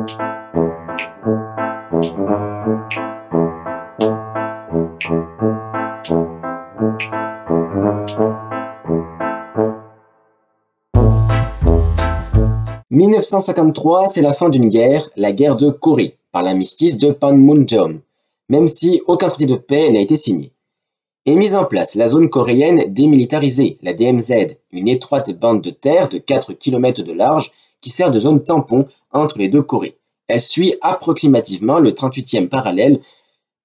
« 1953, c'est la fin d'une guerre, la guerre de Corée, par l'armistice de Panmunjom, même si aucun traité de paix n'a été signé. Est mise en place la zone coréenne démilitarisée, la DMZ, une étroite bande de terre de 4 km de large qui sert de zone tampon entre les deux Corées. Elle suit approximativement le 38e parallèle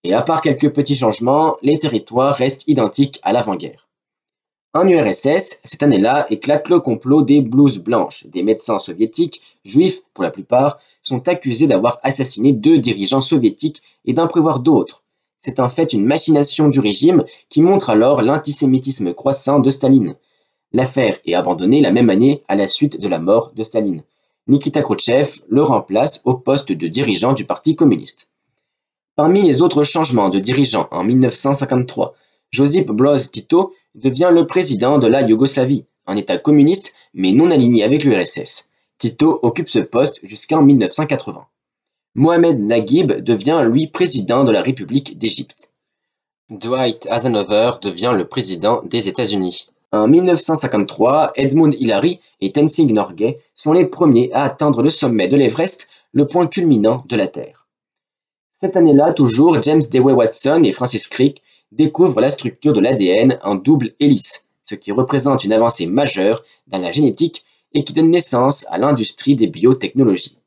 et à part quelques petits changements, les territoires restent identiques à l'avant-guerre. En URSS, cette année-là, éclate le complot des blouses blanches. Des médecins soviétiques, juifs pour la plupart, sont accusés d'avoir assassiné 2 dirigeants soviétiques et d'en prévoir d'autres. C'est en fait une machination du régime qui montre alors l'antisémitisme croissant de Staline. L'affaire est abandonnée la même année à la suite de la mort de Staline. Nikita Khrouchtchev le remplace au poste de dirigeant du Parti communiste. Parmi les autres changements de dirigeants en 1953, Josip Broz Tito devient le président de la Yougoslavie, un État communiste mais non aligné avec l'URSS. Tito occupe ce poste jusqu'en 1980. Mohamed Naguib devient lui président de la République d'Égypte. Dwight Eisenhower devient le président des États-Unis. En 1953, Edmund Hillary et Tenzing Norgay sont les premiers à atteindre le sommet de l'Everest, le point culminant de la Terre. Cette année-là, toujours, James Dewey Watson et Francis Crick découvrent la structure de l'ADN en double hélice, ce qui représente une avancée majeure dans la génétique et qui donne naissance à l'industrie des biotechnologies.